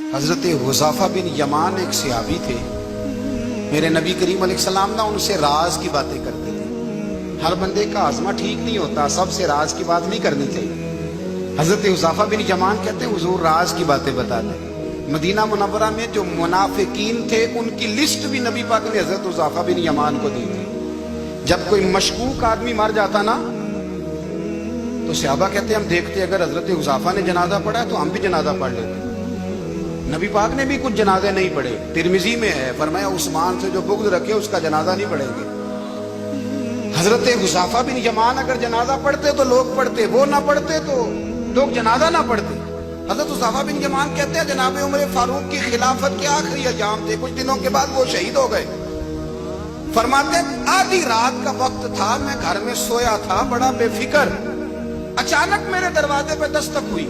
حضرت حذیفہ بن یمان ایک صحابی تھے، میرے نبی کریم علیہ السلام نا ان سے راز کی باتیں کرتے تھے۔ ہر بندے کا آزما ٹھیک نہیں ہوتا، سب سے راز کی بات نہیں کرنی چاہیے۔ حضرت حذیفہ بن یمان کہتے ہیں حضور راز کی باتیں بتا دیں۔ مدینہ منورہ میں جو منافقین تھے ان کی لسٹ بھی نبی پاک نے حضرت حذیفہ بن یمان کو دی تھی۔ جب کوئی مشکوک آدمی مر جاتا نا تو صحابہ کہتے ہیں ہم دیکھتے اگر حضرت حذیفہ نے جنازہ پڑھا تو ہم بھی جنازہ پڑھ لیتے۔ نبی پاک نے بھی کچھ جنازے نہیں پڑھے، ترمذی میں ہے، فرمایا عثمان سے جو بغض رکھے اس کا جنازہ نہیں پڑھیں گے۔ حضرت حذیفہ بن یمان اگر جنازہ پڑھتے تو لوگ پڑھتے، وہ نہ پڑھتے تو لوگ جنازہ نہ پڑھتے۔ حضرت حذیفہ بن یمان کہتے ہیں جناب عمر فاروق کی خلافت کے آخری ایام تھے، کچھ دنوں کے بعد وہ شہید ہو گئے۔ فرماتے ہیں آدھی رات کا وقت تھا، میں گھر میں سویا تھا بڑا بے فکر، اچانک میرے دروازے پہ دستک ہوئی،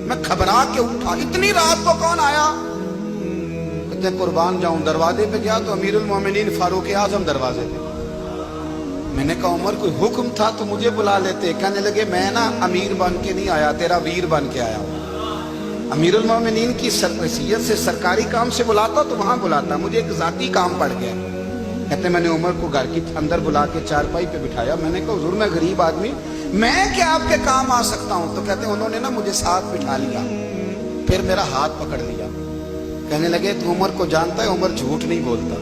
میں گھبرا کے اٹھا، اتنی رات کو کون آیا؟ کہتے ہیں قربان جاؤں، دروازے پہ گیا تو امیر المومنین فاروق اعظم دروازے پہ۔ میں نے کہا عمر کوئی حکم تھا تو مجھے بلا لیتے۔ کہنے لگے میں نا امیر بن کے نہیں آیا، تیرا ویر بن کے آیا ہوں۔ امیر المومنین کی حیثیت سے سرکاری کام سے بلاتا تو وہاں بلاتا، مجھے ایک ذاتی کام پڑ گیا۔ کہتے میں نے عمر کو گھر کی اندر بلا کے چارپائی پہ بٹھایا، میں نے کہا حضور میں غریب آدمی، میں کیا آپ کے کام آ سکتا ہوں؟ تو کہتے ہیں انہوں نے نا مجھے ساتھ بٹھا لیا، پھر میرا ہاتھ پکڑ لیا، کہنے لگے تو عمر کو جانتا ہے؟ عمر جھوٹ نہیں بولتا،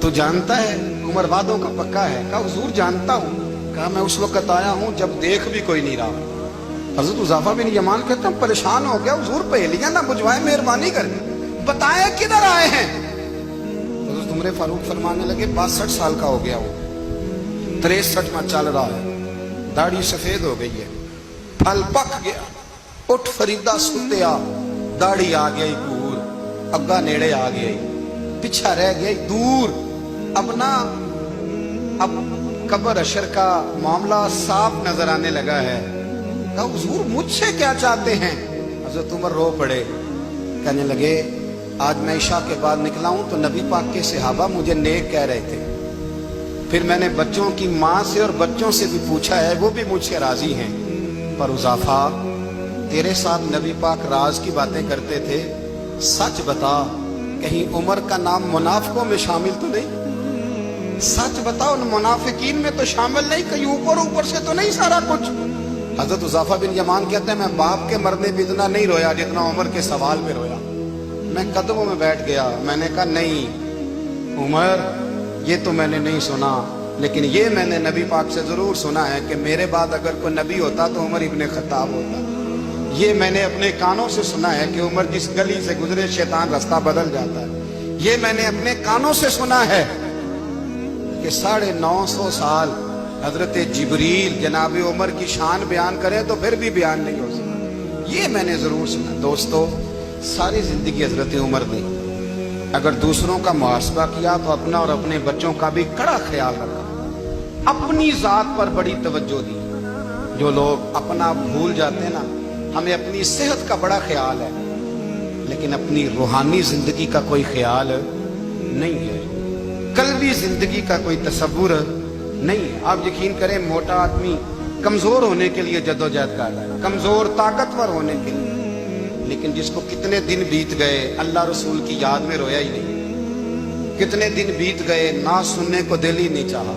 تو جانتا ہے عمر وعدوں کا پکا ہے؟ کہا حضور جانتا ہوں۔ کہا میں اس وقت آیا ہوں جب دیکھ بھی کوئی نہیں رہا۔ حضرت حذیفہ بن یمان کہتے ہیں پریشان ہو گیا، حضور پہلیاں نہ بجھوائے، مہربانی کر کے بتائیں کدھر آئے ہیں؟ حضرت عمر فاروق فرمانے لگے 62 سال کا ہو گیا وہ، 63 میں چل رہا ہے، داڑھی سفید ہو گئی ہے، پھل پک گیا، اٹھ فریدہ ستیا، داڑھی آ گئی دور، اگا نیڑے آ گئی، پیچھا رہ گئی دور، اب قبر اشر کا معاملہ صاف نظر آنے لگا ہے۔ کہا حضور مجھ سے کیا چاہتے ہیں؟ حضرت عمر رو پڑے، کہنے لگے آج میں عشاء کے بعد نکلا ہوں تو نبی پاک کے صحابہ مجھے نیک کہہ رہے تھے، پھر میں نے بچوں کی ماں سے اور بچوں سے بھی پوچھا ہے، وہ بھی مجھ سے راضی ہیں، پر حذیفہ تیرے ساتھ نبی پاک راز کی باتیں کرتے تھے، سچ بتا کہیں عمر کا نام منافقوں میں شامل تو نہیں؟ سچ بتا ان منافقین میں تو شامل نہیں، کہیں اوپر سے تو نہیں سارا کچھ؟ حضرت حذیفہ بن یمان کہتے ہیں میں باپ کے مرنے پہ اتنا نہیں رویا جتنا عمر کے سوال پہ رویا۔ میں قدموں میں بیٹھ گیا، میں نے کہا نہیں عمر یہ تو میں نے نہیں سنا، لیکن یہ میں نے نبی پاک سے ضرور سنا ہے کہ میرے بعد اگر کوئی نبی ہوتا تو عمر ابن خطاب ہوتا۔ یہ میں نے اپنے کانوں سے سنا ہے کہ عمر جس گلی سے گزرے شیطان رستہ بدل جاتا ہے۔ یہ میں نے اپنے کانوں سے سنا ہے کہ 950 سال حضرت جبریل جناب عمر کی شان بیان کرے تو پھر بھی بیان نہیں ہو سکتا، یہ میں نے ضرور سنا۔ دوستو ساری زندگی حضرت عمر نے اگر دوسروں کا محاسبہ کیا تو اپنا اور اپنے بچوں کا بھی کڑا خیال رکھا، اپنی ذات پر بڑی توجہ دی۔ جو لوگ اپنا بھول جاتے ہیں نا، ہمیں اپنی صحت کا بڑا خیال ہے لیکن اپنی روحانی زندگی کا کوئی خیال نہیں ہے، قلبی زندگی کا کوئی تصور نہیں ہے۔ آپ یقین کریں موٹا آدمی کمزور ہونے کے لیے جدوجہد کر رہا ہے، کمزور طاقتور ہونے کے لیے، لیکن جس کو کتنے دن بیت گئے اللہ رسول کی یاد میں رویا ہی نہیں، کتنے دن بیت گئے نہ سننے کو دل ہی نہیں چاہا،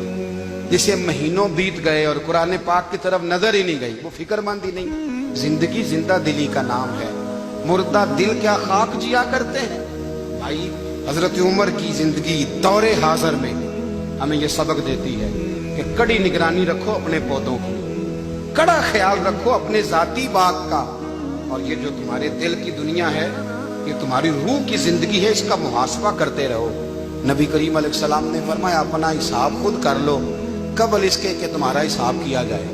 جسے مہینوں بیت گئے اور قرآن پاک کی طرف نظر ہی نہیں گئی، وہ فکر مند ہی نہیں۔ زندگی زندہ دلی کا نام ہے، مردہ دل کیا خاک جیا کرتے ہیں؟ بھائی حضرت عمر کی زندگی دور حاضر میں ہمیں یہ سبق دیتی ہے کہ کڑی نگرانی رکھو اپنے پودوں کی، کڑا خیال رکھو اپنے ذاتی باغ کا، اور یہ جو تمہارے دل کی دنیا ہے یہ تمہاری روح کی زندگی ہے، اس کا محاسبہ کرتے رہو۔ نبی کریم علیہ السلام نے فرمایا اپنا حساب خود کر لو قبل اس کے کہ تمہارا حساب کیا جائے۔